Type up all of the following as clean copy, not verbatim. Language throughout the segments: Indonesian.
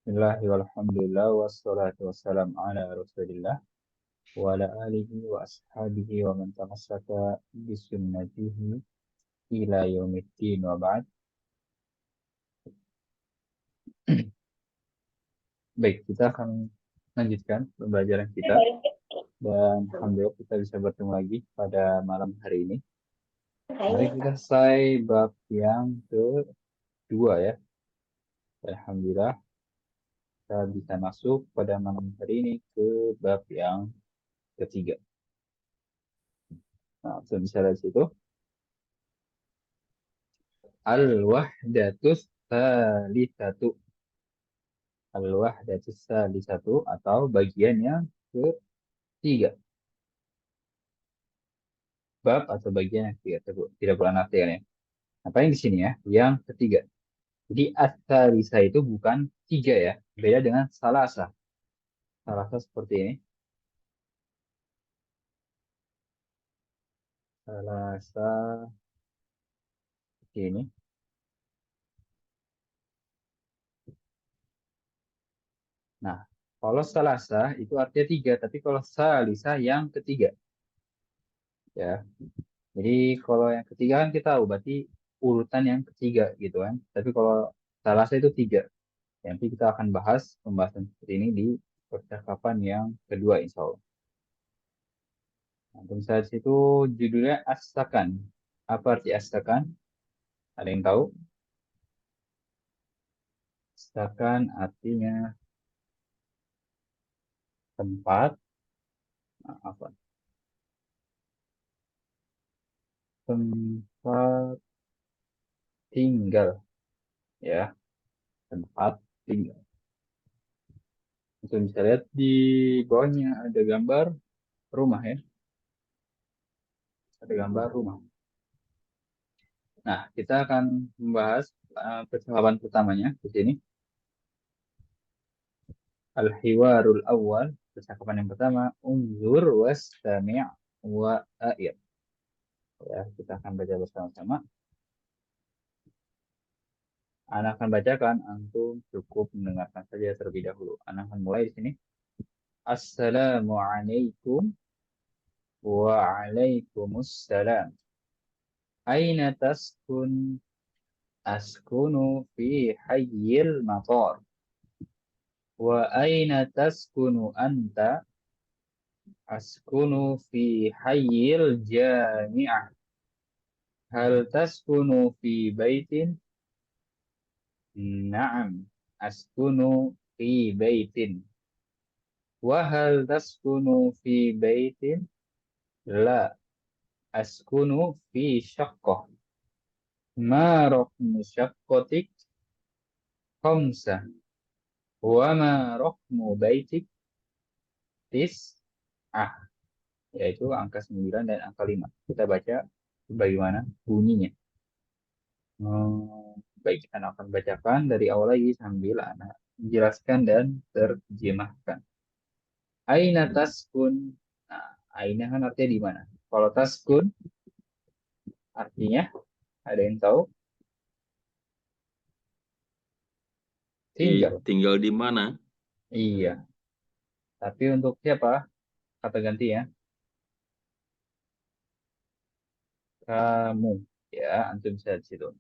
Bismillahi walhamdulillah wassalatu wassalamu ala rasulillah wa ala alihi wa ashabihi wa man tamassaka bisunnatihi ila yaumiddin wa ba'd. Baik, kita akan lanjutkan pembelajaran kita dan alhamdulillah kita bisa bertemu lagi pada malam hari ini. Mari kita selesai bab yang kedua ya. Alhamdulillah kita bisa masuk pada malam hari ini ke bab yang ketiga. Nah, langsung bisa dari situ. Al-wahdatus tsalitsatu. Al-wahdatus tsalitsatu atau bagian yang ketiga. Bab atau bagian yang ketiga. Tidak perlu artikan ya. Apa yang di sini ya? Yang ketiga. Jadi as-tsalisa itu bukan tiga ya. Beda dengan salasa. Salasa seperti ini. Salasa seperti ini. Nah, kalau salasa itu artinya tiga. Tapi kalau salisa yang ketiga. Ya. Jadi kalau yang ketiga kan kita tahu berarti urutan yang ketiga gitu kan. Tapi kalau salasa itu tiga. Nanti kita akan bahas pembahasan seperti ini di percakapan yang kedua insya Allah. Nah, untuk saat itu judulnya astakan. Apa arti astakan? Ada yang tahu? Astakan artinya tempat, apa? Tempat tinggal, ya, tempat tinggal. Untuk bisa lihat di bawahnya ada gambar rumah ya, ada gambar rumah. Nah, kita akan membahas percakapan pertamanya di sini. Al-hiwarul awal, percakapan yang pertama, unzur wastami' wa a'ir. Ya, kita akan baca bersama-sama. Anak akan bacakan, antum cukup mendengarkan saja terlebih dahulu. Anak akan mulai di sini. Assalamualaikum wa alaikumussalam. Aina taskun? Askunu fi hayyil matar. Wa aina taskunu anta? Askunu fi hayyil jami'ah. Hal taskunu fi baitin? Naam, askunu fi baitin. Wa hal taskunu fi baitin? La, askunu fi syaqqah. Ma raqmu syaqqatik? Khamsah. Wa ma raqmu baitik? Tis'ah. Yaitu angka 9 dan angka 5. Kita baca bagaimana bunyinya. Baik, anak akan bacakan dari awal lagi sambil anak menjelaskan dan terjemahkan. Aina taskun. Nah, aina kan artinya di mana? Kalau taskun artinya ada yang tahu? Tinggal. Tinggal di mana? Iya. Tapi untuk siapa? Kata ganti ya. Kamu. Ya, antum bisa di situ.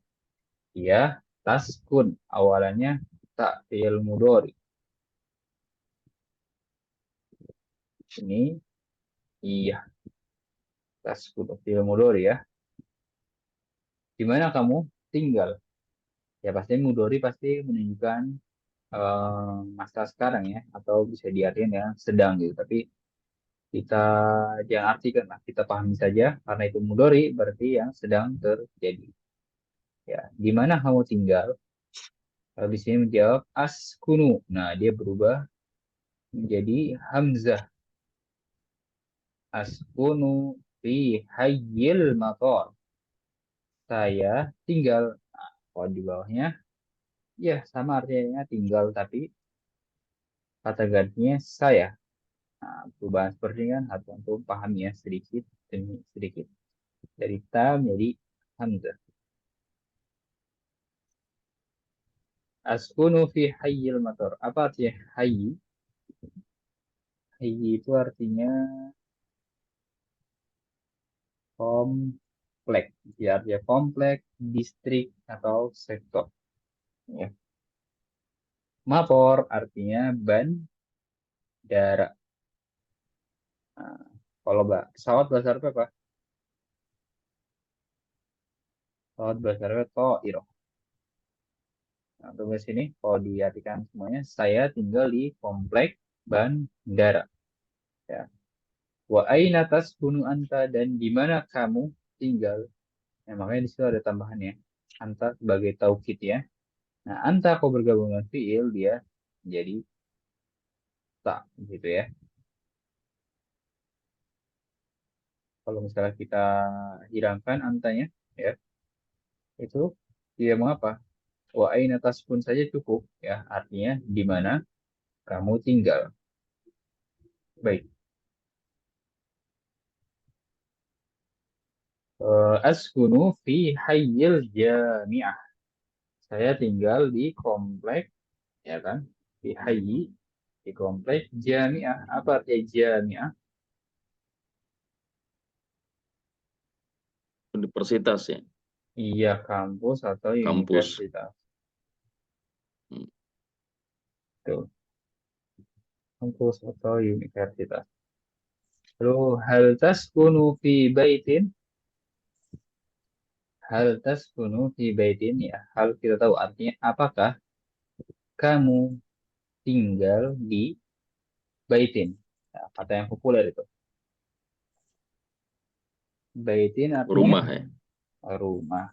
Iya, taskun. Awalannya tak fi'il mudhari. Ini iya, taskun fi'il mudhari ya. Di mana kamu tinggal? Ya pasti mudhari pasti menunjukkan masa sekarang ya, atau bisa diartikan ya sedang gitu. Tapi kita jangan artikan lah, kita pahami saja karena itu mudhari berarti yang sedang terjadi. Ya, di mana kamu tinggal? Kalau di sini menjawab askunu. Nah, dia berubah menjadi hamzah. Askunu fi hayyil matar. Saya tinggal. Nah, kalau di bawahnya ya sama artinya tinggal tapi kata gantinya saya. Nah, perubahan seperti ini kan harus untuk paham ya sedikit demi sedikit. Dari ta menjadi hamzah. Askunu fi hayyil matar. Apa artinya hayy? Hayy itu artinya komplek. Ya, artinya komplek, distrik, atau sektor. Ya. Mapor artinya bandara. Nah, kalau pesawat bahasa Arab apa? Pesawat bahasa Arab to'ir. Nah, tugas sini, kalau diartikan semuanya, saya tinggal di komplek bandara. Ya. Wa aina taskunu anta, dan di mana kamu tinggal? Nah, makanya di situ ada tambahannya. Anta sebagai taukid ya. Nah, anta kau bergabung dengan fiil, dia jadi tak gitu ya. Kalau misalnya kita hilangkan antanya, ya, itu dia mengapa? Wa aina taskun saja cukup ya. Artinya di mana kamu tinggal. Baik. Askunu fi hayyil jami'ah. Saya tinggal di komplek, ya kan? Di hayyi, di komplek jami'ah. Apa artinya jami'ah? Universitas ya, Iya, kampus atau kampus. universitas. Hmm. Tuh, kampus atau universitas. Lalu, hal taskunu fi baitin? Hal taskunu fi baitin, ya. Hal kita tahu artinya apakah kamu tinggal di baitin? Ya, kata yang populer itu. Baitin artinya Rumah ya, rumah.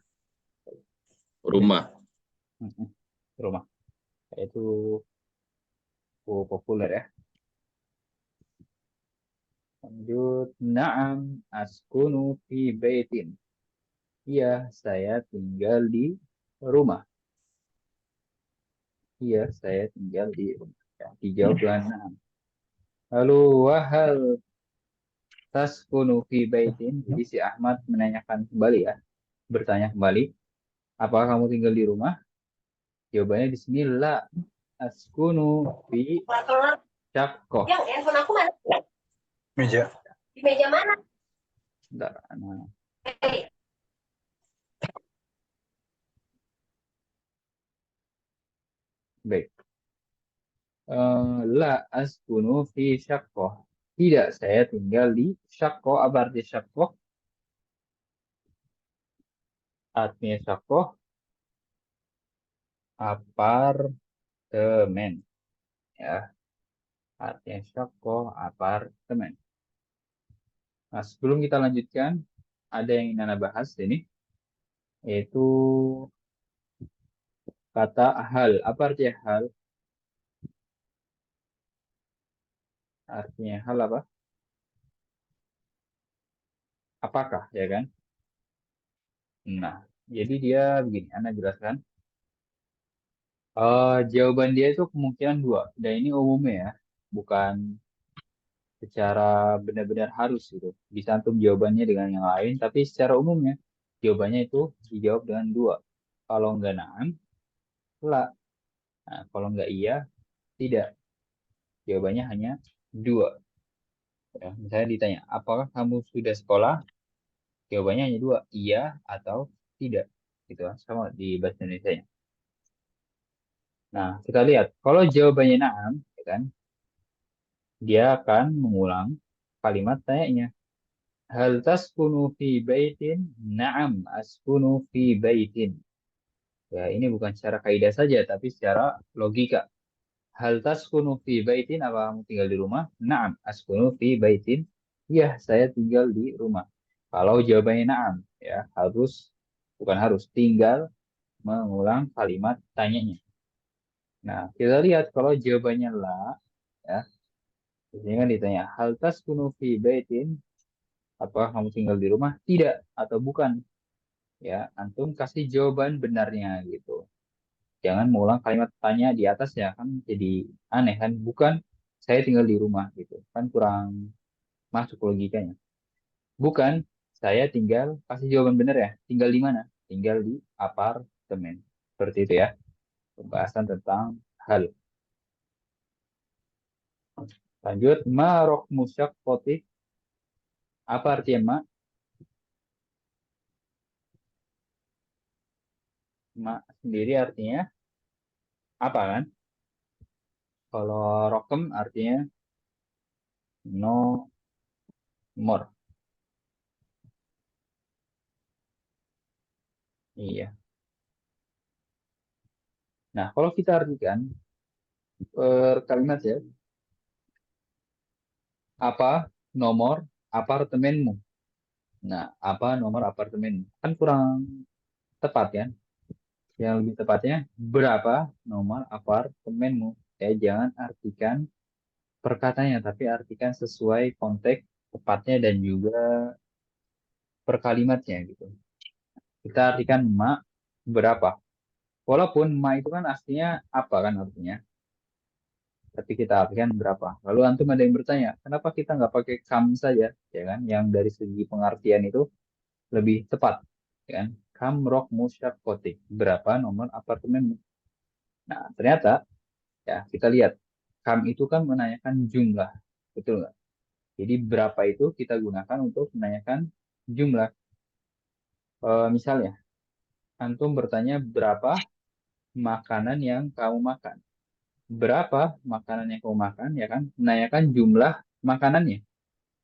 rumah. Mm-mm, rumah. Itu populer ya. Lanjut. Naam askunu fi baitin. Iya, saya tinggal di rumah. Iya, saya tinggal di rumah. Ya, dijawab dengan naam. Lalu wahal taskunu fi baitin. Jadi si Ahmad menanyakan kembali ya. Bertanya kembali. Apakah kamu tinggal di rumah? Jawabannya di sini la askunu fi syaqqah. Yang handphone aku mana? Meja. Di meja mana? Bentar, nah, baik. La askunu fi syaqqah. Tidak, saya tinggal di syaqqah. Apa arti syaqqah? Artinya syaqqah apartemen. Ya, artinya syaqqah apartemen. Nah, sebelum kita lanjutkan, ada yang ingin Anda bahas ini, yaitu kata hal. Apa artinya hal? Artinya hal apa? Apakah, ya kan? Nah, jadi dia begini, Anda jelaskan. Jawaban dia itu kemungkinan dua, dan ini umumnya ya, bukan secara benar-benar harus gitu. Disantum jawabannya dengan yang lain, tapi secara umumnya jawabannya itu dijawab dengan dua. Kalau enggak naam, la. Nah, kalau enggak iya, tidak. Jawabannya hanya dua. Ya, misalnya ditanya, apakah kamu sudah sekolah? Jawabannya hanya dua, iya atau tidak. Gitu kan, sama di bahasa Indonesia. Nah, kita lihat. Kalau jawabannya naam, ya kan, dia akan mengulang kalimat tanya. Hal taskunu fi baitin? Naam, askunu fi baitin. Ya, ini bukan secara kaidah saja, tapi secara logika. Hal taskunu fi baitin? Apa kamu tinggal di rumah? Naam, askunu fi baitin. Ya, saya tinggal di rumah. Kalau jawabannya naam, ya harus, bukan harus, tinggal mengulang kalimat tanyanya. Nah, kita lihat kalau jawabannya la, ya, di sini kan ditanya, hal taskunu fi baitin? Apakah kamu tinggal di rumah? Tidak atau bukan? Ya, antum kasih jawaban benarnya gitu. Jangan mengulang kalimat tanya di atasnya kan jadi aneh kan? Bukan, saya tinggal di rumah gitu. Kan kurang masuk logikanya. Bukan, saya tinggal, kasih jawaban benar ya. Tinggal di mana? Tinggal di apartemen. Seperti itu ya. Pembahasan tentang hal. Lanjut, ma rokmu syaqqati. Apa artinya ma? Ma sendiri artinya apa kan? Kalau rokem artinya nomor. Iya. Nah, kalau kita artikan per kalimat ya, apa nomor apartemenmu? Nah, apa nomor apartemenmu? Kan kurang tepat kan? Yang lebih tepatnya, berapa nomor apartemenmu? Ya, jangan artikan perkataannya, tapi artikan sesuai konteks tepatnya dan juga per kalimatnya gitu. Kita artikan ma berapa. Walaupun ma itu kan aslinya apa kan artinya. Tapi kita artikan berapa. Lalu antum ada yang bertanya, kenapa kita nggak pakai kam saja, ya kan? Yang dari segi pengertian itu lebih tepat, ya kan? Kam rok musyakotik. Berapa nomor apartemenmu? Nah, ternyata ya kita lihat kam itu kan menanyakan jumlah, betul nggak? Jadi berapa itu kita gunakan untuk menanyakan jumlah. Misalnya, antum bertanya berapa makanan yang kamu makan. Berapa makanan yang kamu makan, ya kan? Menanyakan jumlah makanannya.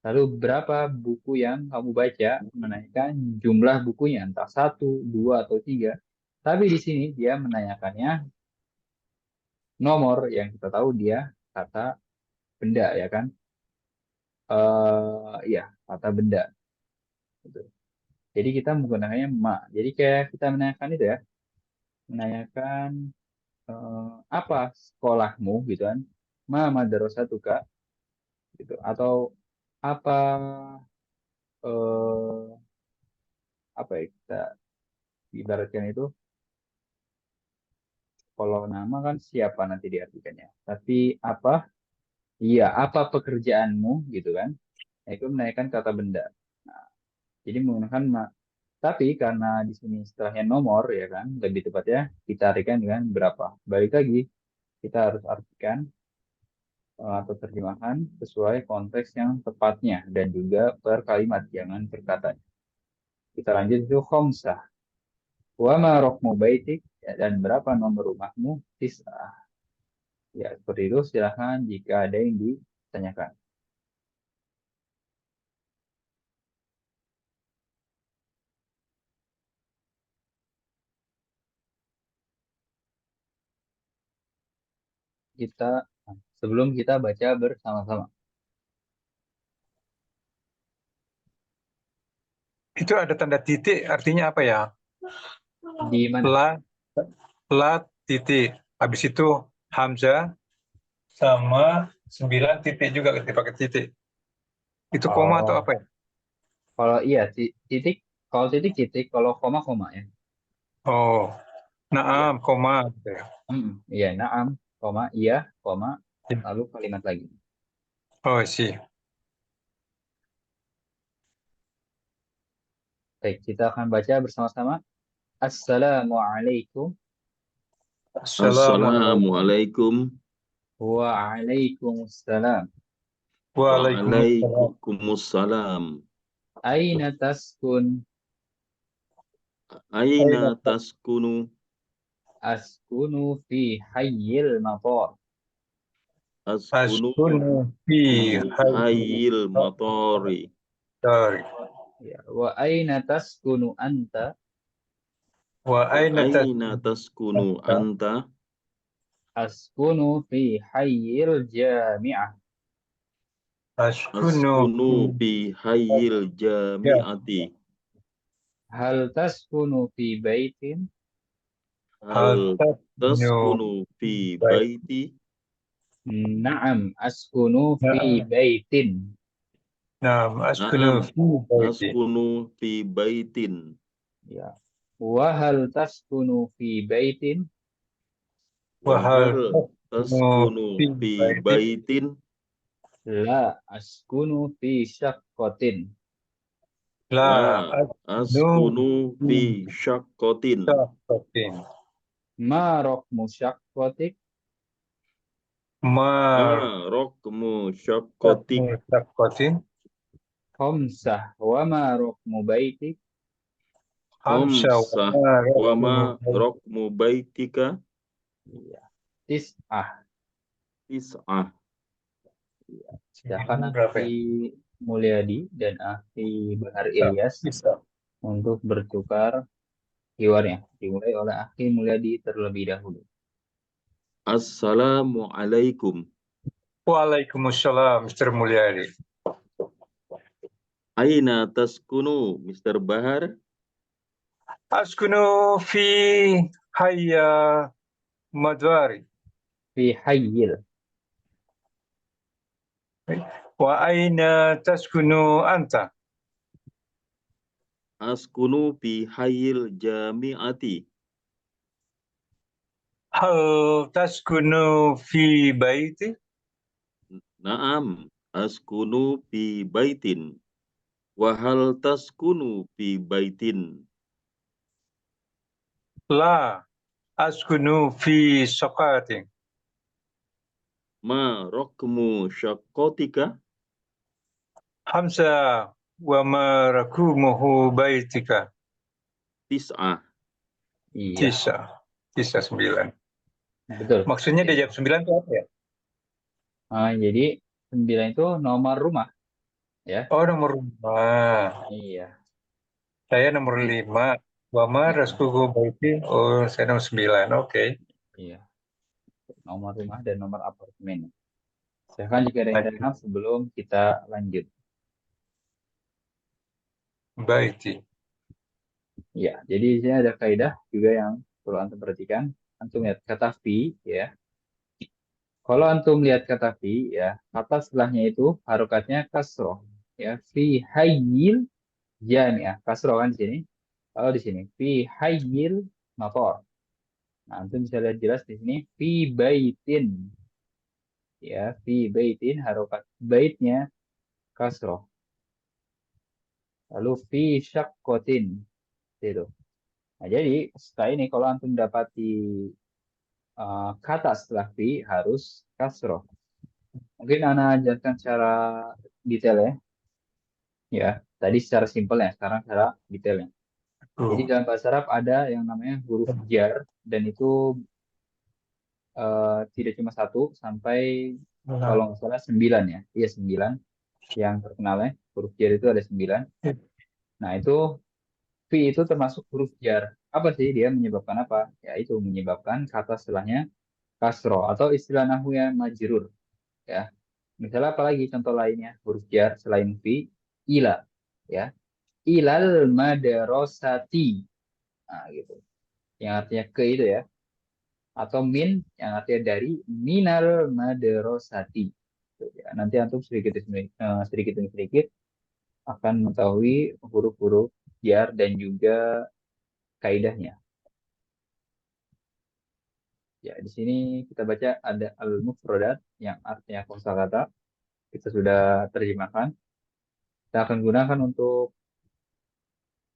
Lalu berapa buku yang kamu baca, menanyakan jumlah bukunya, entah satu, dua, atau tiga. Tapi di sini dia menanyakannya nomor yang kita tahu dia kata benda, ya kan? Ya, kata benda. Gitu. Jadi kita menggunakannya ma. Jadi kayak kita menanyakan itu ya, menanyakan apa sekolahmu gitu kan, ma madrasatuka gitu, atau apa eh, apa ya kita ibaratkan itu, kalau nama kan siapa nanti diartikannya, tapi apa, iya apa pekerjaanmu gitu kan. Nah, itu menanyakan kata benda. Nah, jadi menggunakan ma. Tapi karena di sini setelahnya nomor ya kan, lebih tepatnya kita artikan dengan berapa. Balik lagi, kita harus artikan atau terjemahkan sesuai konteks yang tepatnya dan juga per kalimat, jangan per kata. Kita lanjut itu khomsah. Wa ma rokmu baitik, ya, dan berapa nomor rumahmu? Tis'ah. Ya, seperti itu. Silahkan jika ada yang ditanyakan. Kita sebelum kita baca bersama-sama. Itu ada tanda titik, artinya apa ya? Di mana? La, la titik. Habis itu Hamzah sama 9 titik juga dipakai titik. Itu koma atau Oh, apa ya? kalau iya titik, kalau titik titik, kalau koma koma ya. Oh, Iya. naam, koma. Gitu ya. Iya, naam, koma, iya, koma, Ya. lalu kalimat lagi. Oh, sih. Baik, kita akan baca bersama-sama. Assalamualaikum. Assalamualaikum. Assalamualaikum. Waalaikumsalam. Waalaikumsalam. Waalaikumsalam. Aina taskun? Aina taskunu? Askunu fi hayyil matar. Askunu Askunu fi fi hayyi hayyil matori. dari. Ya. Wa aina taskunu anta? Wa aina Aina taskunu tasbihata? anta? Askunu fi hayyil jami'ah. Askunu Askunu fi fi hayyil ya. jami'ati. Hal taskunu fi baitin? Hal Hal tasbihnu taskunu fi baik. baiti? Na'am, askunu fi Naam. baitin. Naam, askunu Naam. fi baiti. Askunu fi baitin. Ya. Wa hal taskunu fi baitin? Wa hal Wahal tasbihnu taskunu fi fi baiti. baitin? La askunu fi syaqqatin. La La askunu askunu fi fi syakkotin. syaqatin. Ma rokmu syakkotik. Ma Ma rokmu syakkotik. Syakkotin. Khamsah. Wa ma rokmu baitik. Hamsa Khamsah wa ma rokmu baitika. Iya. Tis'ah. Tis'ah. Silakan Berapa ya? Akhi Mulyadi dan Akhi Bahar Ilyas Bisa. untuk bertukar hiwarnya. Dimulai oleh Akhi Mulyadi terlebih dahulu. Assalamualaikum. Waalaikumsalam, Mr. Mulyadi. Aina taskunu, Mr. Bahar? Askunu fi hayya madwari. Fi hayyil. Wa aina taskunu anta? Askunu fi hayyil jami'ati. Hal taskunu fi baiti? Naam, askunu fi baitin. Wahal taskunu fi baitin. La askunu fi sokatin. Ma rokmu syakkotika. Hamsa wa ma rakumuhu baitika. Tis'ah. Iya, Tisa 9. betul. Maksudnya dia jawab 9 itu apa ya? Jadi 9 itu nomor rumah, ya. Oh, nomor 5. Iya. Saya nomor 5. Wa ma raskuhu baiti. Oh, saya nomor 9. Oke. Iya. Nomor rumah dan nomor apartemen. Silahkan jika ada yang tanyakan sebelum kita lanjut. Baiti. Ya, jadi di sini ada kaidah juga yang perlu antum perhatikan. Antum lihat kata fi, ya. Kalau antum lihat kata fi, ya, kata setelahnya itu harokatnya kasroh, ya. Fi hayyil jami'ah, kasroh kan di sini. Kalau di sini fi hayyil mator. Nah, antum bisa lihat jelas di sini fi baitin, ya. Fi baitin harokat baitnya kasroh. Lalu fi syakkotin, itu. Nah, jadi setelah ini kalau antum dapati kata setelah fi harus kasroh. Mungkin Ana ajarkan secara detail ya. Ya, tadi secara simpel ya, sekarang secara detailnya. Jadi dalam bahasa Arab ada yang namanya huruf jar dan itu tidak cuma satu sampai kalau nggak salah 9 ya. Iya 9 yang terkenal ya. Huruf jar itu ada 9. Nah itu fi itu termasuk huruf jar. Apa sih dia menyebabkan apa? Ya itu menyebabkan kata setelahnya kasro atau istilah nahwu yang majrur. Ya, misalnya apalagi contoh lainnya huruf jar selain fi, ila, ya, ilal madrasati, nah gitu, yang artinya ke itu ya, atau min yang artinya dari, minal madrasati. Gitu, ya. Nanti antum sedikit demi sedikit akan mengetahui huruf-huruf jar dan juga kaidahnya. Ya, di sini kita baca ada al-mufradat yang artinya kosakata. Kita sudah terjemahkan. Kita akan gunakan untuk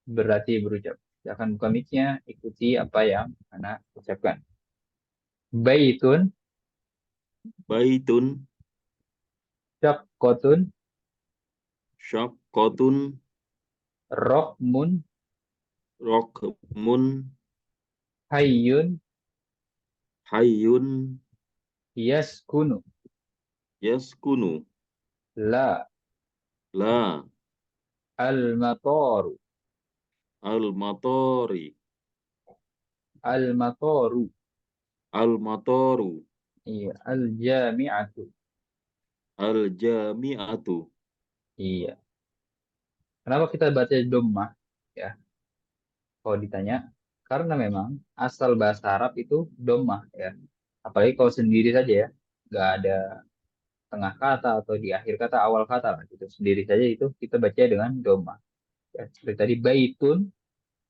berarti berucap. Saya akan buka mic-nya, ikuti apa yang anak ucapkan. Baitun, Baitun syaqqatun, syakkotun rokmun, rokmun hayyun, hayyun yaskunu, yaskunu. la, La al-matoru, al-matori al-matoru, al-matoru iya, al-jami'atu, al-jami'atu. iya. Kenapa kita baca dhammah? Ya, kalau ditanya, karena memang asal bahasa Arab itu dhammah ya. Apalagi kalau sendiri saja ya, nggak ada tengah kata atau di akhir kata awal kata lah gitu sendiri saja itu kita baca dengan doma ya, seperti tadi baitun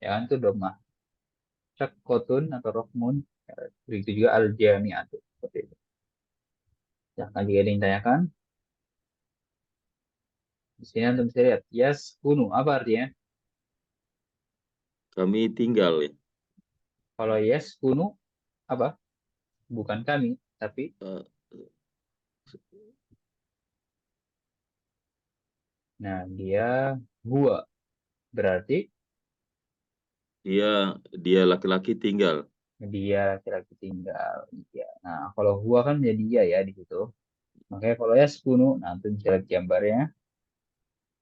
ya kan itu doma, syakkotun atau rokmun ya, begitu juga al jami'atu seperti itu. Ya kan jika ada yang ditanyakan di sini antum bisa lihat yas kunu apa artinya. Kami tinggal ya. Kalau yes kunu apa? Bukan kami, tapi Eh, nah dia huwa. Berarti dia dia laki-laki tinggal. dia laki-laki tinggal. Iya. Nah, kalau huwa kan jadi dia ya di situ. Makanya kalau ya sekunu, nah itu bisa lihat gambarnya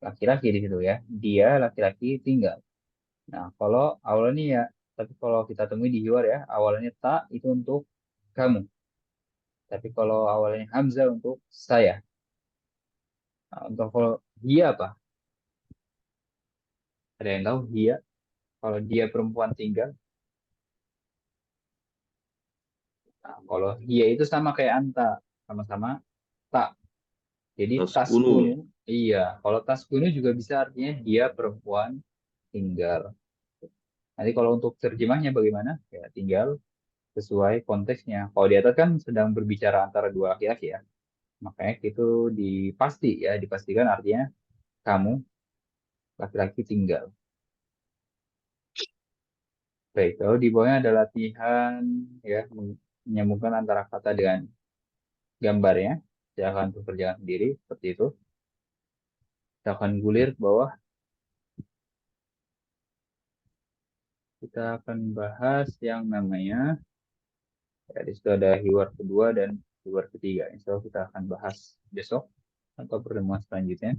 laki-laki di situ ya. Dia laki-laki tinggal. Nah, kalau awalnya ya, tapi kalau kita temui di luar ya, awalnya tak itu untuk kamu. Tapi kalau awalnya hamzah untuk saya. Nah, untuk kalau dia apa? Ada yang tahu dia? Kalau dia perempuan tinggal. Nah, kalau dia itu sama kayak anta, sama-sama tak. Jadi Taskunu. taskunu, iya. Kalau taskunu juga bisa artinya dia perempuan tinggal. Nanti kalau untuk terjemahnya bagaimana? Ya tinggal sesuai konteksnya. Kalau di atas kan sedang berbicara antara dua laki-laki ya. Makanya itu dipasti ya, dipastikan artinya kamu laki-laki tinggal. Baik, kalau di bawahnya ada latihan ya menyambungkan antara kata dengan gambarnya. Silakan untuk kerjakan sendiri seperti itu. Kita akan gulir ke bawah. Kita akan bahas yang namanya ya, di situ ada hiwar kedua dan hiwar ketiga. Insya Allah kita akan bahas besok atau pertemuan selanjutnya.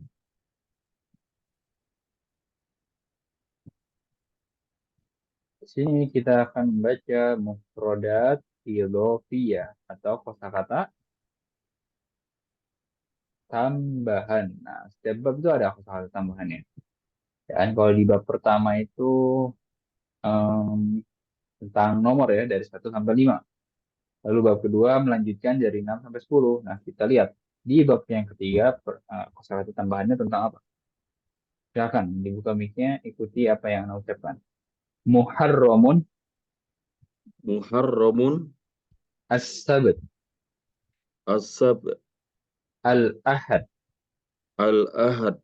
Di sini kita akan membaca mufrodat idhofiyah atau kosakata tambahan. Nah, setiap bab itu ada kosakata tambahannya. Dan kalau di bab pertama itu em, tentang nomor ya dari 1 sampai 5. Lalu bab kedua melanjutkan dari 6 sampai 10. Nah, kita lihat di bab yang ketiga kosakata tambahannya tentang apa? Silakan dibuka mic-nya, ikuti apa yang Anda ucapkan. Muharramun Muharramun as-sabt asab al-ahad al-ahad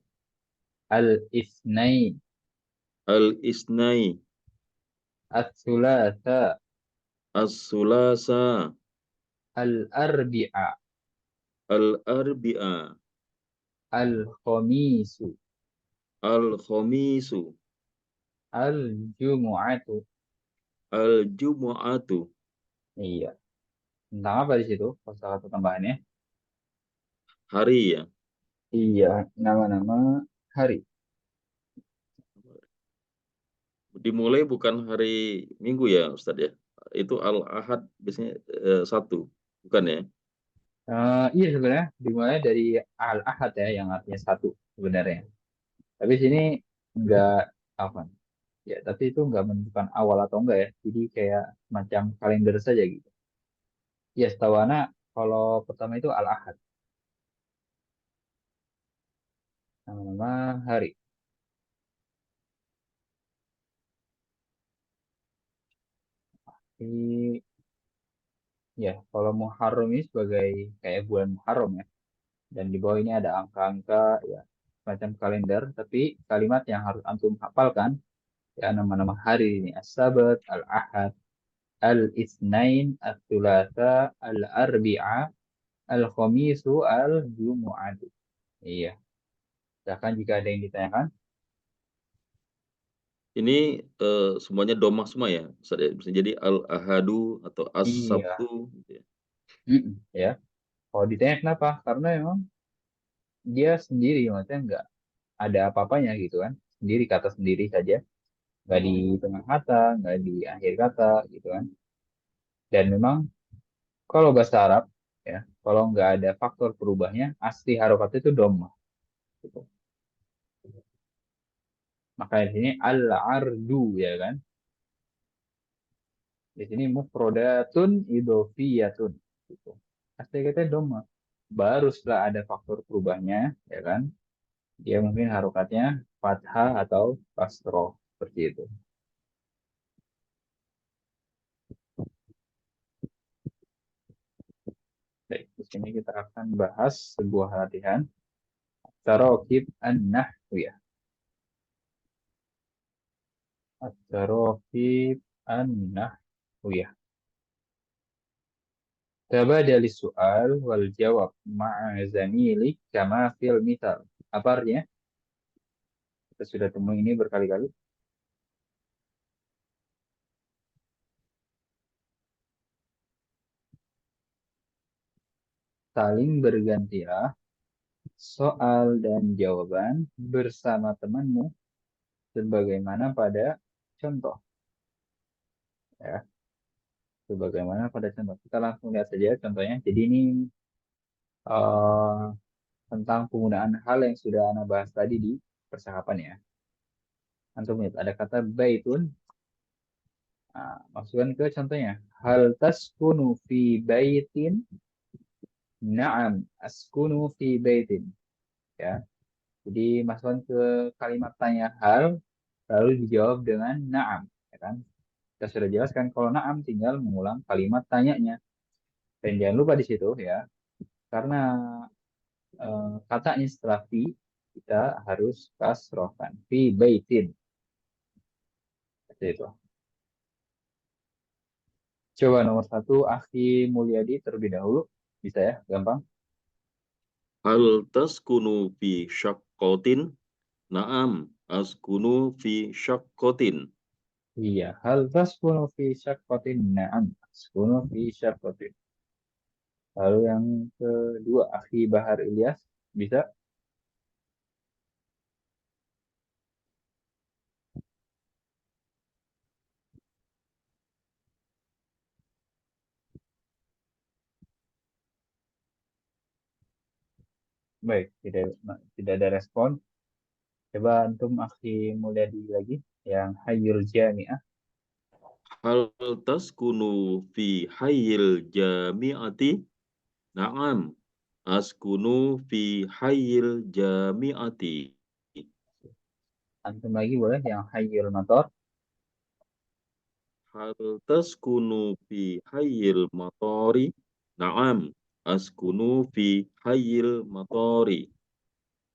al-itsnain al-isnai as-thulatha as-sulasa al-arbi'a al-arbi'a al-khamisu al-khamisu al-jumu'atu. al-jumu'atu. Iya. Tentang apa di situ? Kosakata tambahannya. Hari ya. Iya, nama-nama hari. Dimulai bukan hari Minggu ya Ustadz ya. Itu al-ahad biasanya satu. Bukan ya? Iya sebenarnya dimulai dari al-ahad ya yang artinya satu sebenarnya. Tapi sini enggak apa? Ya, tapi itu enggak menentukan awal atau enggak ya. Jadi kayak macam kalender saja gitu. Ya, setahu anak kalau pertama itu al-ahad, nama-nama hari. Ini ya, kalau Muharram ini sebagai kayak bulan Muharram ya. Dan di bawah ini ada angka-angka ya macam kalender, tapi kalimat yang harus antum hafalkan ya nama-nama hari ini As-Sabat, Al-Ahad, Al-Itsnain, Ats-Tsulatsa, Al-Arbi'a, Al-Khamisu, Al-Jumu'ah. Iya, silakan jika ada yang ditanyakan. Ini semuanya domah semua ya Ustadz ya. Bisa jadi al-ahadu atau Iya, as-sabtu gitu ya. ya. Kalau ditanya kenapa? Karena memang dia sendiri, maksudnya nggak ada apa-apanya gitu kan. Sendiri kata sendiri saja, nggak di tengah kata, nggak di akhir kata gitu kan. Dan memang kalau bahasa Arab ya, kalau nggak ada faktor perubahnya, asli harokatnya itu dhamma. Gitu. Makanya di sini al-ardu ya kan. Di sini mufrodatun idofiyatun. Gitu. Asli katanya dhamma. Baru setelah ada faktor perubahnya, ya kan, dia mungkin harokatnya fathah atau kasroh seperti itu. Baik, di sini kita akan bahas sebuah latihan tarokib an-nahwiyah. Tarokib an-nahwiyah. Tabadali soal wal jawab ma'a zamilik kama fil mithal. Apa artinya? Kita sudah temui ini berkali-kali. Saling bergantilah soal dan jawaban bersama temanmu sebagaimana pada contoh. Ya, sebagaimana pada contoh. Kita langsung lihat saja contohnya. Jadi ini eh, tentang penggunaan hal yang sudah Anda bahas tadi di percakapan ya. Antum lihat ada kata baitun. Nah, masukkan ke contohnya. Hal taskunu fi baitin? Na'am, askunu fi baitin. Ya. Jadi masukkan ke kalimat tanya hal lalu dijawab dengan na'am, ya kan? Kita sudah jelaskan kalau na'am tinggal mengulang kalimat tanyanya. Dan jangan lupa di situ ya, karena katanya setelah fi kita harus kasrohkan fi baitin. Seperti itu. Coba nomor 1 Akhi Mulyadi terlebih dahulu. Bisa ya, gampang. Hal taskunu fi syaqqatin? Naam, askunu fi syaqqatin. Iya, hal taskunu fi syakkotin na'am. Taskunu fi syakkotin. Lalu yang kedua, Akhi Bahar Ilyas. Bisa? Baik, tidak ada respon. Coba antum Akhi Mulyadi lagi. Yang Hayyul Jami'ah. Hal taskunu fi hayyil jami'ati? Naam, askunu fi hayyil jami'ati. Antum lagi boleh yang Hayyul Mator. Hal taskunu fi hayyil matori? Naam, askunu fi hayyil matori.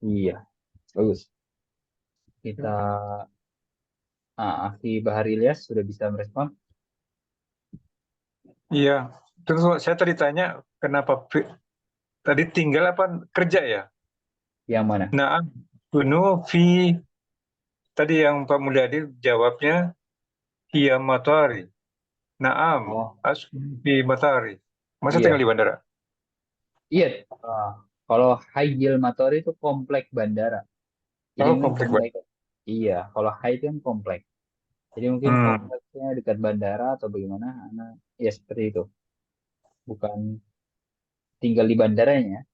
Iya, bagus. Kita Akhi Bahar Ilyas sudah bisa merespon. Iya. Terus saya tadi tanya kenapa tadi tinggal apa kerja ya? Yang mana? Nah, bunuh fi tadi yang Pak Mulyadi jawabnya iya matahari. Naam, Oh, fi matahari. Masa tinggal iya. di bandara? Iya. Kalau Hayyul Mator itu komplek bandara. Jadi Oh, mungkin komplek komplek. Iya, kalau high itu kan komplek. Jadi mungkin Hmm. kompleksnya dekat bandara atau bagaimana? Ya seperti itu. Bukan tinggal di bandaranya.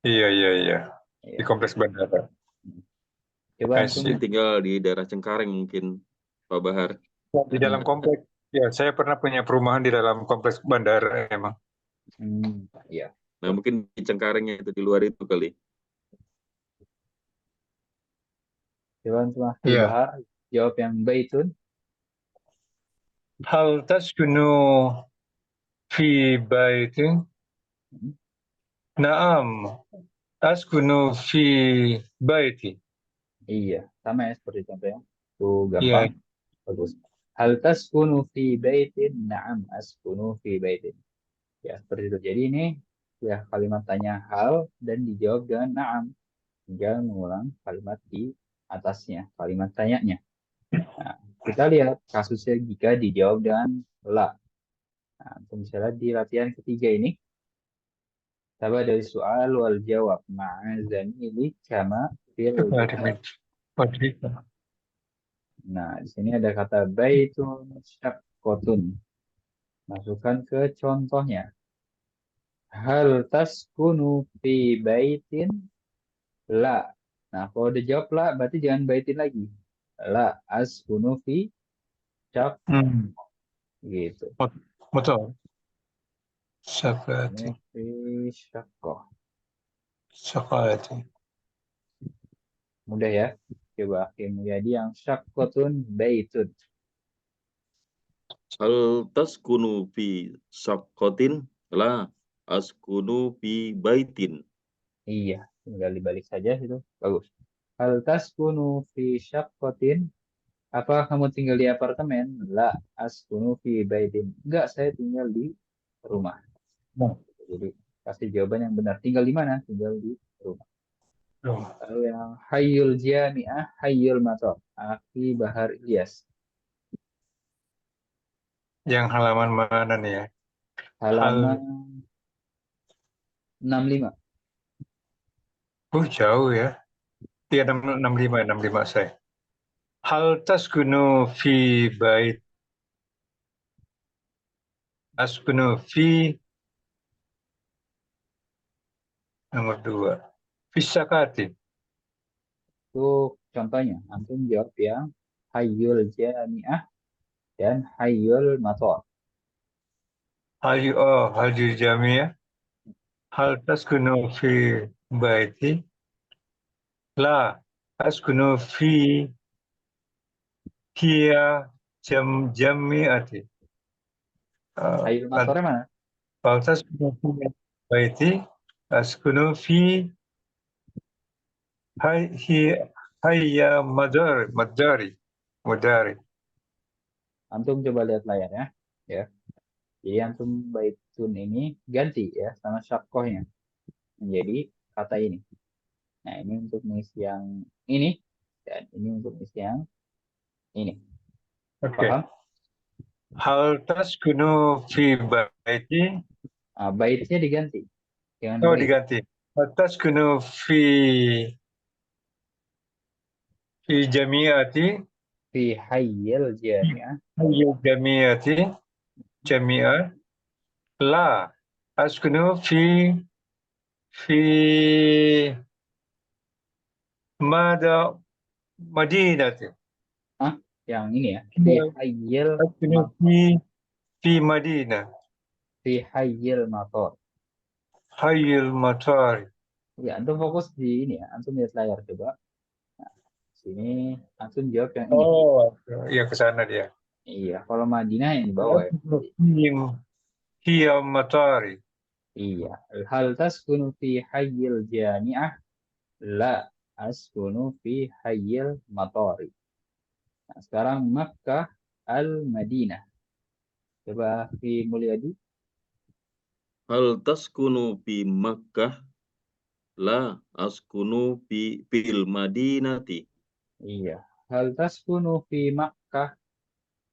Iya, iya, iya. Di Iya. kompleks bandara. Coba I antum. Mungkin see. tinggal di daerah Cengkareng mungkin, Pak Bahar. Di dalam kompleks. Ya, saya pernah punya perumahan di dalam kompleks bandara emang. Iya. Nah, mungkin di Cengkarengnya itu di luar itu kali. Coba antum Akhi Iya. Bahar jawab yang baitun. Hal taskunu fi baitin? Hmm, Naam, askunu fi baiti. Iya, sama ya seperti contohnya. Tuh gampang, Iya. bagus. Hal taskunu fi baitin? Na'am, askunu fi baitin. Ya, seperti itu. Jadi ini ya kalimat tanya hal dan dijawab dengan na'am. Tinggal mengulang kalimat di atasnya, kalimat tanyanya. Nah, kita lihat kasusnya jika dijawab dengan la. Nah, misalnya di latihan ketiga ini, coba dari soal wal jawab ma'azamili kama fil misal. Nah, di sini ada kata baitun syaqqatun. Masukkan ke contohnya. Hal taskunu fi baitin? La. Nah, kalau udah jawab la, berarti jangan baitin lagi. La askunu fi syak Hmm. gitu. Betul. Ini Sakati. fi syaqqah. Sakati. Mudah ya. Coba Hakim Mulyadi yang syaqqatun baitun. Hal taskunu fi syaqqatin? La, askunu fi baitin. Iya, tinggal dibalik saja itu. Bagus. Hal taskunu fi syaqqatin? Apa kamu tinggal di apartemen? La askunu fi baitin. Enggak, saya tinggal di rumah. Nah, Jadi kasih jawaban yang benar. Tinggal di mana? Tinggal di rumah. belum. Lalu yang Hayyul Jami'ah, Hayyul Matar. Aki Bahar Ilyas. Yang halaman mana nih ya? Halaman 65. Jauh ya. Iya, 65 saya. Hal taskunu fi bait askunu fi nomor 2. Fisakati. Itu contohnya. Antum jawab yang Hayyul Jami'ah dan Hayyul Matar. Hal jamiah. Hal taskunu fi baiti. La askunu fi hiya jamiati. Hayyul Matar mana? Hal taskunu fi baiti askunu fi hayya madari. Antum coba lihat layarnya. Ya. Jadi antum baitun ini ganti ya sama syakohnya menjadi kata ini. Nah, ini untuk mengisi yang ini dan ini untuk mengisi yang ini. Oke. Paham? Hal taskunu fi baiti. Baitnya diganti dengan Oh, bait. diganti. Hal taskunu fi jamiati. Fi hayyil jami'ah. Hayya jami'ah. La askunu fi madinati. Yang ini ya. Fi hayyil Askunu fi madinah. fi hayyil matar. Hayyul matari. Ya, antum fokus di ini ya. Antum lihat layar coba. Nah, sini antum jawab yang ini. Oh, yang ke sana dia. Iya, kalau Madinah yang di bawah ya. Hiya matari. Iya. Hal taskunu fi hayyil jami'ah? La askunu fi hayyil matari. Nah, sekarang Makkah al-Madinah. Coba fi Mulyadi. Hal taskunu bi Makkah la askunu bil Madinati. Iya. Hal taskunu fi Makkah?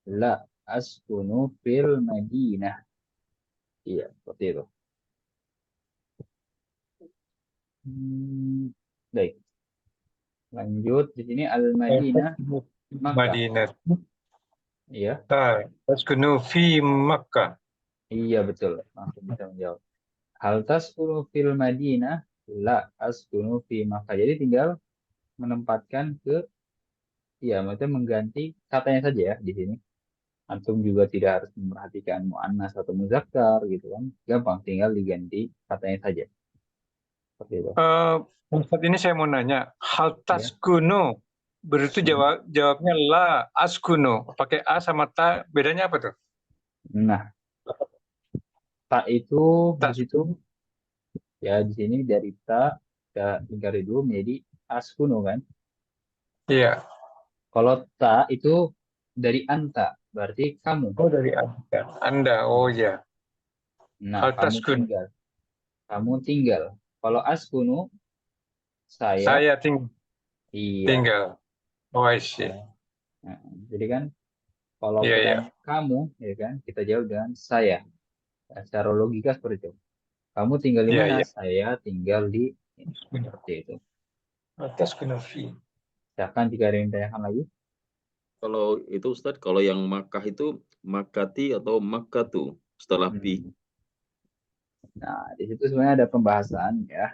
La askunu fil Madinah. Iya, seperti itu. Baik. Lanjut di sini al-Madinah Makkah. Madinah. Iya. Taskunu fi Makkah. Iya betul. Langsung bisa menjawab. Hal taskunu fil Madinah? La askunu fi Makkah. Jadi tinggal menempatkan ke, ya maksudnya mengganti katanya saja ya di sini. Antum juga tidak harus memperhatikan muannas atau muzakkar gitu kan. Gampang, tinggal diganti katanya saja. Seperti itu. Saat ini saya mau nanya, hal Ya. taskunu berarti jawabnya la askunu. Pakai a sama ta, bedanya apa tuh? Nah, tak itu di Tak. situ ya di sini dari ta ke tinggal dulu menjadi askunu kan. Iya. Kalau ta itu dari anta, berarti kamu. Oh, dari Anda. Anda, oh ya. Nah, Hal kamu taskunu. tinggal. Kamu tinggal. Kalau askunu saya Saya iya. tinggal. Oh, I see. Nah, jadi kan kalau Iya, iya. pertanyaan kamu, ya kan, kita jawab dengan saya. Nah, secara logika seperti itu. Kamu tinggal di Iya, mana? iya. Saya tinggal di ini. Seperti itu. Hal taskunu fi. Silakan jika ada yang ditanyakan lagi. Kalau itu Ustadz, kalau yang Makkah itu Makati atau Makkatu setelah bi. Nah, di situ sebenarnya ada pembahasan ya.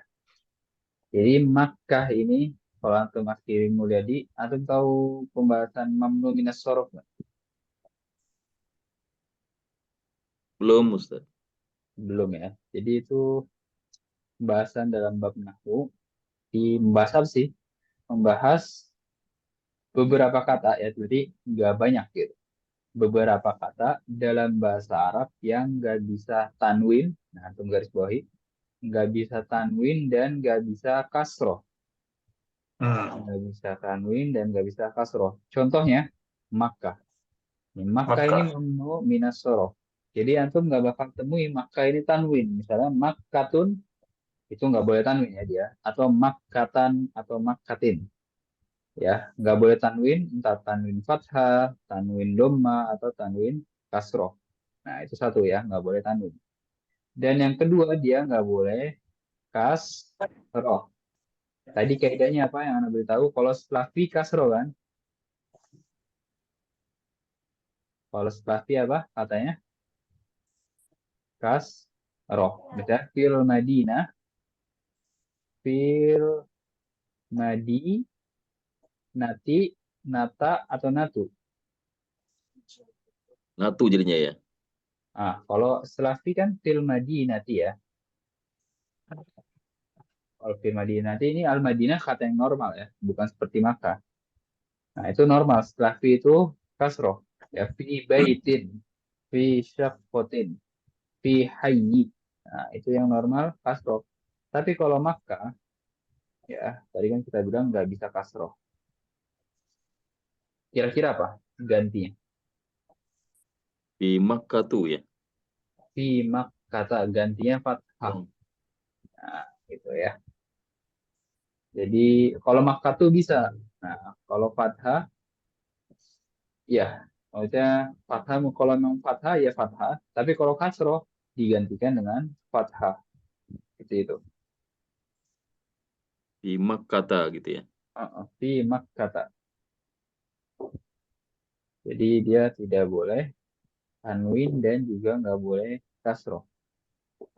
Jadi Makkah ini, kalau antum Mas Kirim Mulyadi, antum tahu pembahasan mamnu minas sorof nggak? Belum Ustadz. Belum ya. Jadi itu pembahasan dalam bab nahwu. Di membahas apa sih? Membahas beberapa kata ya, jadi nggak banyak gitu. Beberapa kata dalam bahasa Arab yang nggak bisa tanwin, nah antum garis bawahi, nggak bisa tanwin dan nggak bisa kasroh, nggak bisa tanwin dan nggak bisa kasroh. Contohnya Makkah. Ini Makkah ini Makkah. mamnu minas sorof. Jadi antum nggak bakal temui maka ini tanwin. Misalnya makkatun itu nggak boleh tanwin ya dia. Atau makkatan atau makkatin. Ya, nggak boleh tanwin, entah tanwin fathah, tanwin dhamma, atau tanwin kasroh. Nah, itu satu ya, nggak boleh tanwin. Dan yang kedua, dia nggak boleh kasroh. Tadi kaidahnya apa yang Anda beritahu? Kalau setelah fi kasroh kan? Kalau setelah fi apa katanya? Kasroh. Misalnya fil Madinah, fil Madi, Nati, Nata, atau Natu. Natu jadinya ya. Ah, kalau setelah fi kan fil Madinati ya. Kalau fil Madinati ini Al-Madinah kata yang normal ya, bukan seperti Makkah. Nah, itu normal. Setelah fi itu kasroh. Ya, fi baitin, fi syaqqatin, fi hayyi. Nah, itu yang normal kasroh. Tapi kalau Makkah, ya, tadi kan kita bilang nggak bisa kasroh. Kira-kira apa gantinya? Di Makkah tuh ya. Fi Makkata gantinya fathah. Hmm. Nah, gitu ya. Jadi kalau Makkah tuh bisa. Nah, kalau fathah, ya, maksudnya fathah kalau memang fathah ya fathah. Tapi kalau kasroh digantikan dengan fathah. Itu. Di Makkata gitu ya. Fi Makkata. Jadi dia tidak boleh tanwin dan juga nggak boleh kasroh.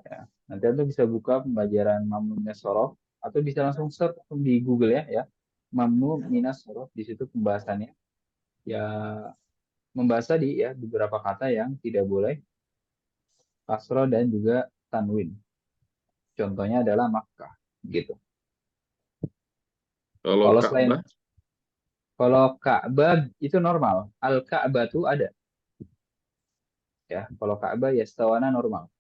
Ya. Nanti Anda bisa buka pembelajaran Mamnu Minas Shorof atau bisa langsung search di Google ya. Mamnu Minas Shorof di situ pembahasannya. Ya membahas tadi ya beberapa kata yang tidak boleh kasroh dan juga tanwin. Contohnya adalah Makkah gitu. Kalau Kalau selain Ka'bah, kalau Ka'bah itu normal. Al-Ka'bah itu ada ya. Kalau Ka'bah ya setawana normal.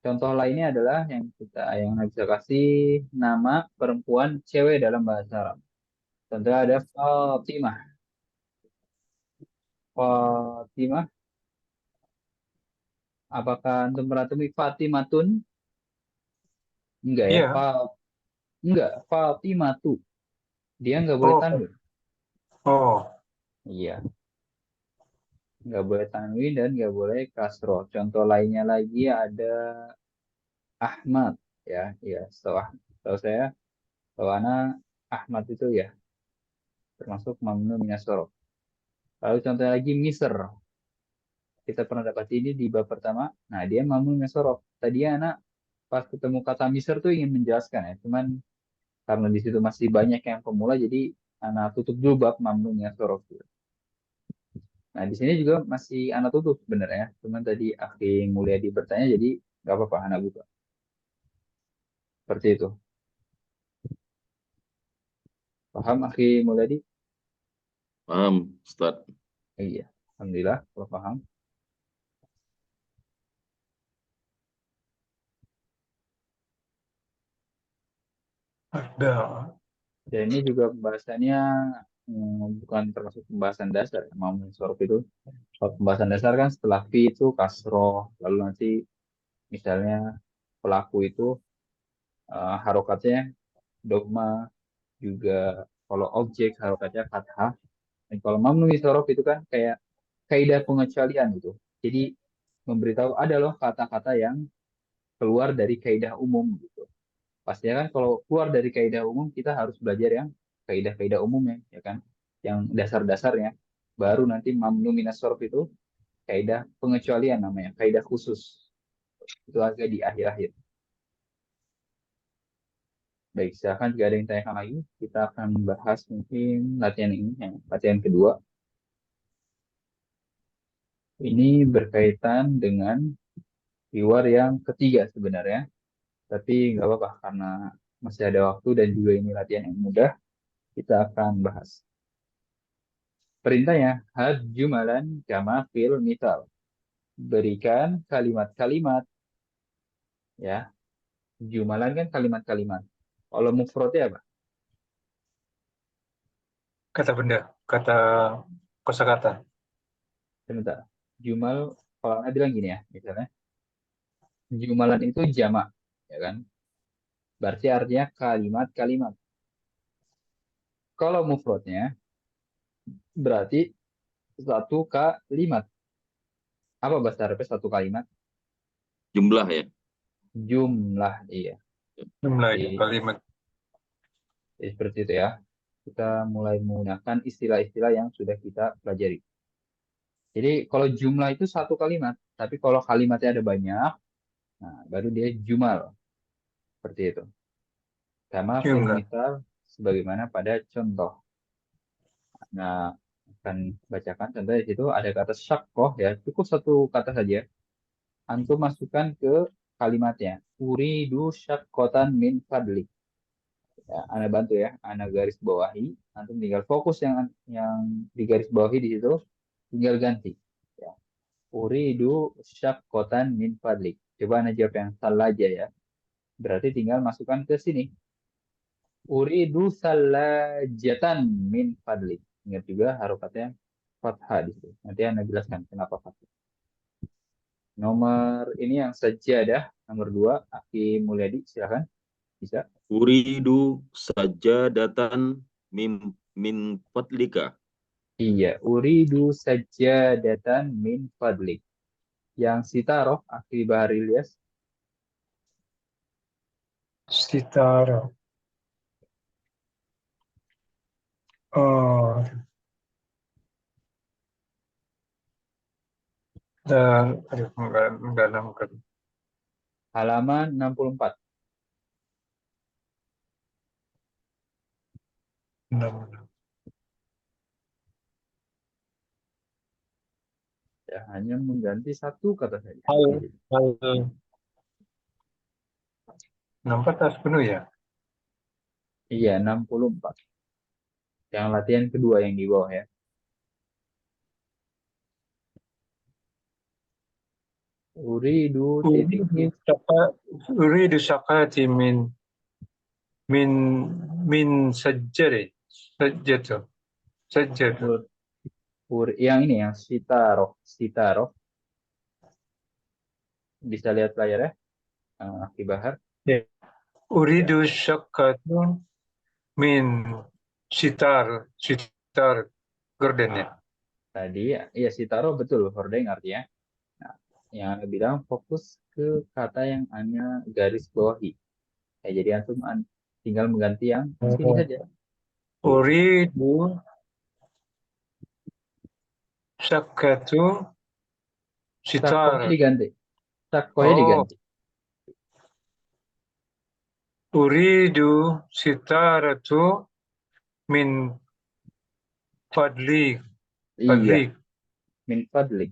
Contoh lainnya adalah yang bisa kasih nama perempuan cewek dalam bahasa Arab. Contohnya ada Fatimah. Fatimah. Apakah antum pernah temui Fatimatun? Enggak ya. Iya. Enggak. Fatimatu. Dia nggak boleh Oh, tanwin. oh, Iya. Nggak boleh tanwin dan nggak boleh kasroh. Contoh lainnya lagi ada Ahmad. Ya, ya. Setahu saya, setahu anak Ahmad itu ya termasuk mamnu minas shorof. Lalu contoh lagi Misr. Kita pernah dapat ini di bab pertama. Nah, dia mamnu minas shorof. Tadi anak pas ketemu kata Misr tuh ingin menjelaskan ya. Cuman karena di situ masih banyak yang pemula, jadi anak tutup dulu bab mamnu minas shorof. Nah, di sini juga masih anak tutup sebenarnya. Cuman tadi Akhi Mulyadi bertanya, jadi nggak apa-apa anak buka. Seperti itu. Paham Akhi Mulyadi? paham Ustaz. Iya. Alhamdulillah, kalau paham. ada. Dan ini juga pembahasannya bukan termasuk pembahasan dasar. Mamnu shorof itu. Kalau pembahasan dasar kan setelah fi itu kasroh. Lalu nanti misalnya pelaku itu harokatnya dogma juga kalau objek harokatnya fathah. Dan kalau mamnu isorof itu kan kayak kaidah pengecualian gitu. Jadi memberitahu ada loh kata-kata yang keluar dari kaidah umum gitu. Pastinya kan kalau keluar dari kaidah umum kita harus belajar yang kaidah-kaidah umumnya ya kan. Yang dasar-dasarnya. Baru nanti mamnu minas sorof itu kaidah pengecualian namanya, kaidah khusus. Itu agak di akhir-akhir. Baik, silakan jika ada yang tanyakan lagi, kita akan bahas mungkin latihan ini, yang latihan kedua. Ini berkaitan dengan reward yang ketiga sebenarnya, tapi nggak apa-apa karena masih ada waktu dan juga ini latihan yang mudah, kita akan bahas. Perintahnya, had jumalan kama fil misal. Berikan kalimat-kalimat, ya. Jumalan kan kalimat-kalimat. Kalau mufrodnya apa? Kata benda, kata kosakata. Sebentar. Jumal, kalau Anda bilang gini ya, misalnya, jumalan itu jamak, ya kan? Berarti artinya kalimat-kalimat. Kalau mufradnya, berarti satu kalimat. Apa bahasa Arabnya satu kalimat? Jumlah ya. Jumlah, iya. Jumlah Jadi, ya, kalimat. seperti itu ya. Kita mulai menggunakan istilah-istilah yang sudah kita pelajari. Jadi kalau jumlah itu satu kalimat, tapi kalau kalimatnya ada banyak, nah baru dia jumal. Seperti itu. Sama fil Jumlah. misal sebagaimana pada contoh. Nah, akan bacakan contoh di situ ada kata syakoh ya, cukup satu kata saja. Antum masukkan ke kalimatnya. Uridu syakotan min fadlik. Ya, Anda bantu ya, Anda garis bawahi. Antum tinggal fokus yang di garis bawahi di situ, tinggal ganti. Ya. Uridu syakotan min fadlik. Coba Anda jawab yang salah aja ya. Berarti tinggal masukkan ke sini. Uridu salajatan min fadlik. Ingat juga harokatnya fathah di situ. Nanti Anda jelaskan kenapa fathah. Nomor ini yang sajadah, nomor 2, Aki Mulyadi, silakan. Bisa. Uridu sajadatan min fadlika. Iya, uridu sajadatan min fadlik. Yang sitaroh, Aki Bahar Ilyas. Sitara. Oh, dan aduh, enggak nangkep. Halaman 64. Enggak. Ya, hanya mengganti satu kata saja. Hal, hal 64 harus penuh ya? Iya, 64. Yang latihan kedua yang di bawah ya. Uridu titik Uridu syakati min min sajjari. Sajjatu. Sajjatu. yang ini yang sitaroh. Sitaroh. Bisa lihat layar ya. Aki Bahar. Ya. Uridu syakatu min sitar gordennya. Tadi ya sitaro betul hordeng artinya. Nah, yang Anda bilang fokus ke kata yang Anda garis bawahi. Ya, jadi antum tinggal mengganti yang sini saja. Uridu syakatu Sakohnya sitar. diganti. Sakohnya Oh, diganti. uridu sitaratu min fadlik. Iya, Fadlik. min fadlik.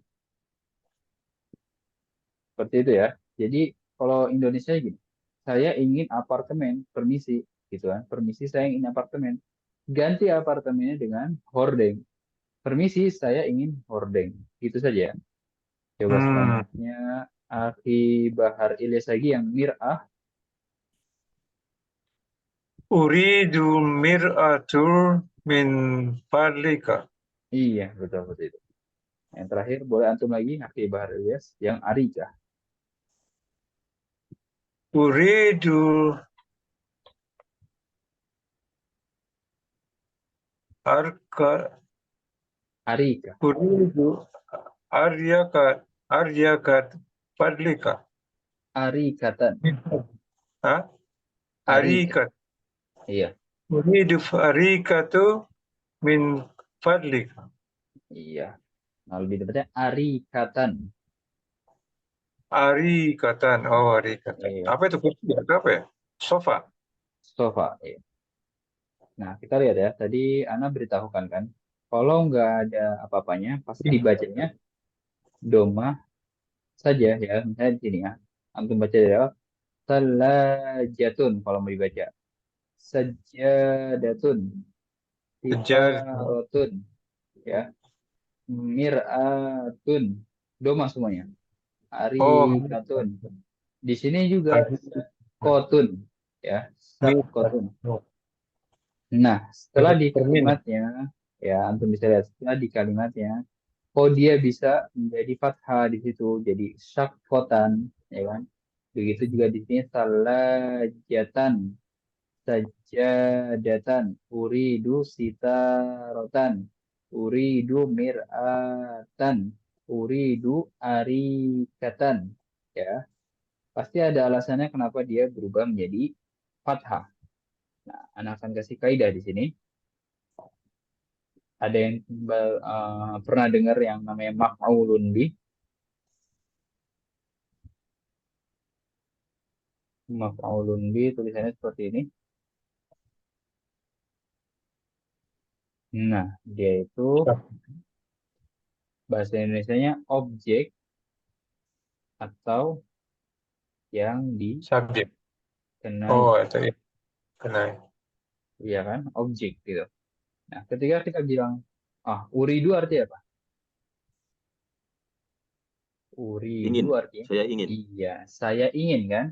Seperti itu ya. Jadi kalau Indonesia gini, saya ingin apartemen, permisi, gitu kan. Permisi, saya ingin apartemen. Ganti apartemennya dengan hordeng. Permisi, saya ingin hordeng. Gitu saja. Coba selanjutnya, Akhi Bahar Ilyas lagi yang mir'ah. Uridu mir'atur min fadlika. Iya, betul betul itu. Yang terakhir, boleh antum lagi, Akhi Bahar Ilyas yang arika. Uridu arka. Arika. Uridu aryakat fadlika. Arikatan. Hah? Arika. Arikat. Iya, Uridu arikatu min fadlika. iya. Nah, lebih tepatnya arikatan. Arikatan. Oh, arikatan. Iya, Apa itu kursi? Apa ya? Sofa. sofa. Iya. Nah, kita lihat ya. Tadi Ana beritahukan kan, kalau nggak ada apa-apanya, pasti dibacanya doma saja ya. Misalnya di sini ya. Antum baca ya. Salajatun kalau mau dibaca. Sajadatun. Sejar. Tifarotun. Ya. Mir'atun. Doma semuanya. Oh, Arikatun. Di sini juga kotun. Ya. Sakotun. Nah, setelah di Cermin. kalimatnya, ya antum bisa lihat setelah di kalimatnya kok dia bisa menjadi fathah di situ, jadi syakotan, ya kan? Begitu juga di sini salajatan, sajadatan, uridu sitarotan, uridu mir'atan, uridu arikatan, ya. Pasti ada alasannya kenapa dia berubah menjadi fathah. Nah, anak akan kasih kaidah di sini. Ada yang pernah dengar yang namanya maf'ulun bih? Maf'ulun bih tulisannya seperti ini. Nah, dia itu bahasa Indonesianya objek atau yang Subjek. dikenai, Oh, itu ya. Kenai. ya kan? Objek gitu. Nah, ketika kita bilang, uridu artinya apa? Uridu Ingin, artinya, saya ingin. iya, saya ingin kan?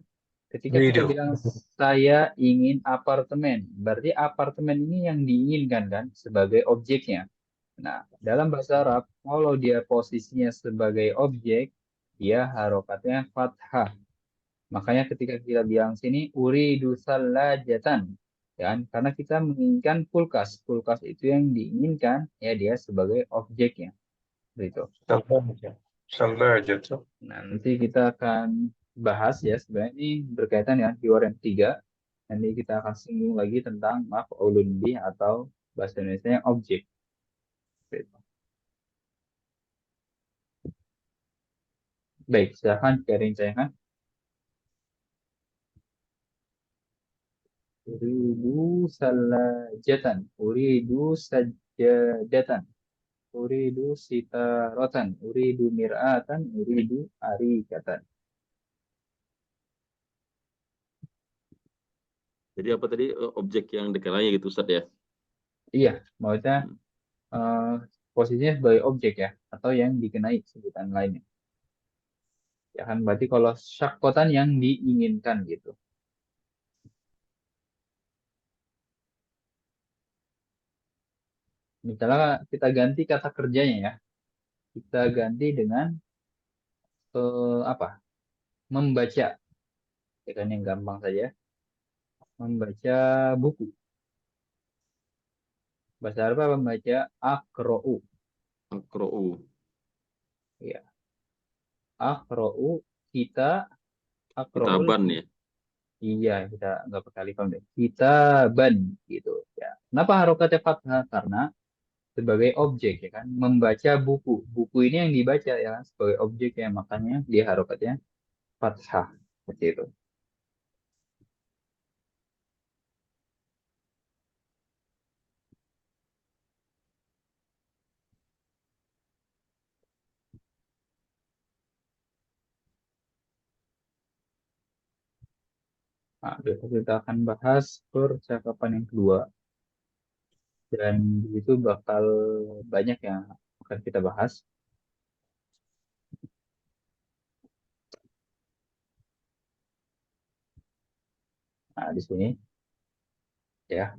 Ketika kita Video. bilang saya ingin apartemen, berarti apartemen ini yang diinginkan kan sebagai objeknya. Nah, dalam bahasa Arab, kalau dia posisinya sebagai objek, dia harokatnya fathah. Makanya ketika kita bilang sini uridu salajatan, kan? Karena kita menginginkan kulkas. Kulkas itu yang diinginkan, ya dia sebagai objeknya. Gitu. Salah. Salah aja tuh. Nah, nanti kita akan bahas ya, sebenarnya ini berkaitan ya keyword yang ketiga. Nanti kita akan singgung lagi tentang maf'ulun bih atau bahasa Indonesia objek. Gitu. Baik, silakan sharing saya kan. Uridu salajatan, uridu sajadatan, uridu sitaratan, uridu mir'atan, uridu arikatan. Jadi apa tadi objek yang dikenai gitu Ustaz ya? Iya, maksudnya Hmm. eh, posisinya sebagai objek ya, atau yang dikenai sebutan lainnya. Ya kan, berarti kalau syakotan yang diinginkan gitu. Misalnya kita ganti kata kerjanya ya, kita ganti dengan apa? Membaca, ya kan yang gampang saja. Membaca buku. Bahasa Arab apa membaca akro'u. Akra'u. Ya, akro'u kita akro'ul. Kitaban ya. Iya, kita nggak pakai alif lam deh. Kita ban gitu ya. Kenapa harokatnya fathah? Karena sebagai objek ya kan, membaca buku. Buku ini yang dibaca ya kan, sebagai objek ya, makanya dia harokatnya fathah seperti itu. Nah, besok kita akan bahas percakapan yang kedua dan itu bakal banyak yang akan kita bahas. Nah, di sini ya,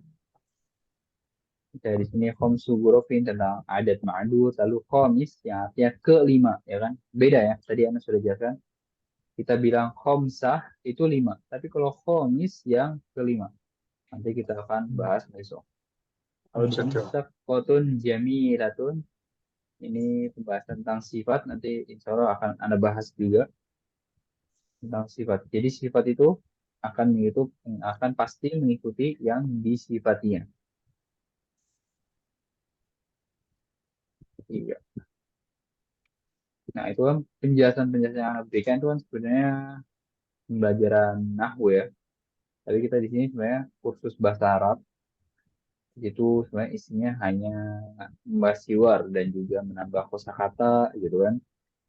kita di sini khamsu gurufin tentang adat ma'dud, lalu khomis yang artinya kelima ya kan. Beda ya, tadi Anda sudah jelaskan. Kita bilang khomsah itu lima, tapi kalau khomis yang kelima. Nanti kita akan bahas besok. Kalau di sini Betul. syakotun jamilatun, ini pembahasan tentang sifat, nanti insya Allah akan Anda bahas juga tentang sifat. Jadi sifat itu akan pasti mengikuti yang disifatinya. Iya. Nah, itu kan penjelasan-penjelasan yang Anda berikan itu kan sebenarnya pembelajaran nahwu ya. Tapi kita di sini sebenarnya kursus bahasa Arab. Itu sebenarnya isinya hanya membahas siwar dan juga menambah kosakata gitu kan,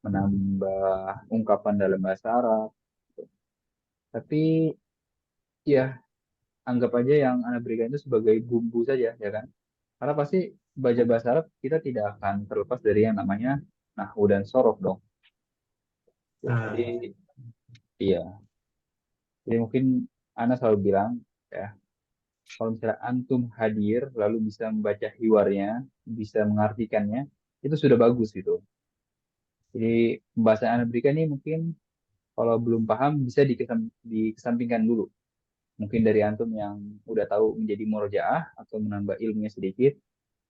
menambah ungkapan dalam bahasa Arab. Tapi ya anggap aja yang Anda berikan itu sebagai bumbu saja ya kan. Karena pasti belajar bahasa Arab kita tidak akan terlepas dari yang namanya nahwu dan sorof dong. Jadi iya, jadi mungkin Anda selalu bilang ya, kalau misalnya antum hadir lalu bisa membaca hiwarnya, bisa mengartikannya, itu sudah bagus gitu. Jadi pembahasan yang Anda berikan ini mungkin kalau belum paham bisa dikesampingkan dulu. Mungkin dari antum yang udah tahu menjadi murojaah atau menambah ilmunya sedikit.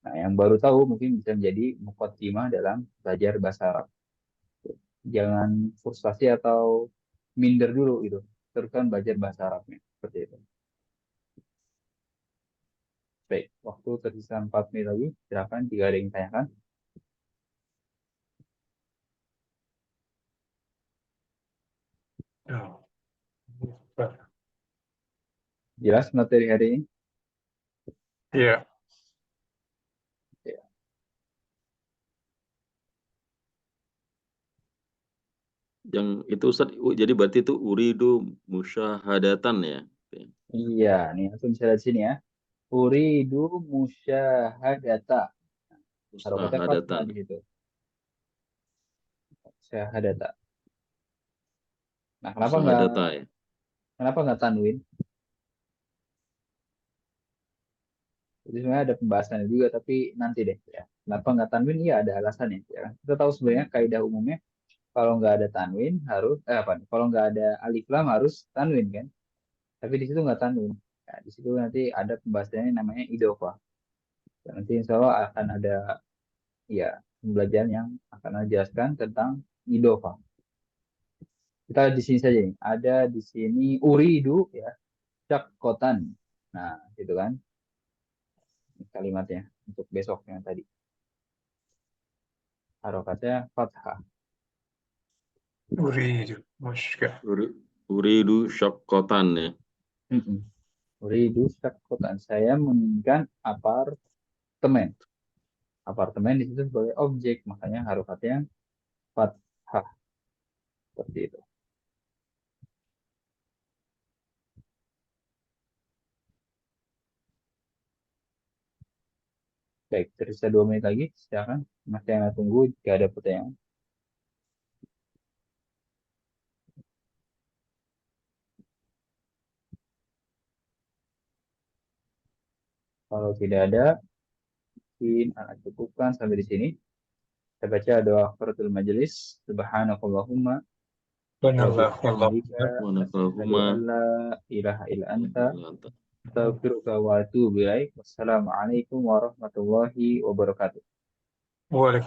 Nah, yang baru tahu mungkin bisa menjadi muqaddimah dalam belajar bahasa Arab. Jangan frustasi atau minder dulu gitu. Teruskan belajar bahasa Arabnya. Seperti itu. Baik, waktu tersisa 4 menit lagi. Silakan jika ada yang tanyakan. Oh. Jelas materi hari ini? Iya, Ya. Yang itu Ustaz, jadi berarti itu uridu musyahadatan ya. Iya, nih aku bisa lihat sini ya. Uridu musyahadata. Harokatnya fathah Musyahadatan. di situ. Syahadata. Nah, Musyahadata ya. kenapa nggak tanwin? Jadi sebenarnya ada pembahasannya juga, tapi nanti deh ya. Kenapa nggak tanwin? Iya ada alasannya. Ya. Kita tahu sebenarnya kaidah umumnya kalau nggak ada tanwin harus apa nih? Kalau nggak ada alif lam harus tanwin kan? Tapi di situ nggak tanwin. Ya, di situ nanti ada pembahasannya namanya idofah. Dan nanti insya Allah akan ada ya pembelajaran yang akan menjelaskan tentang idofah. Kita di sini saja nih. Ada di sini uridu ya syakotan. Nah, gitu kan kalimatnya untuk besok yang tadi. Harokatnya fathah. uridu musyka. Uridu syaqqatan ya. Mm-mm. Uridu syakotan. Saya menginginkan apartemen. Apartemen di situ sebagai objek, makanya harokatnya fathah. Seperti itu. Baik, tersisa 2 menit lagi. Silakan. Masih yang tunggu jika ada pertanyaan. Kalau tidak ada, mungkin akan cukupkan sampai di sini. Saya baca doa kafaratul majelis. Subhanakallahumma wa Subhanallah, Allah. bihamdika asyhadu Subhanakallahumma an la ilaha illa wa anta anta. astaghfiruka wa atubu ilaik. Wassalamualaikum warahmatullahi wabarakatuh. Waalaikumsalam.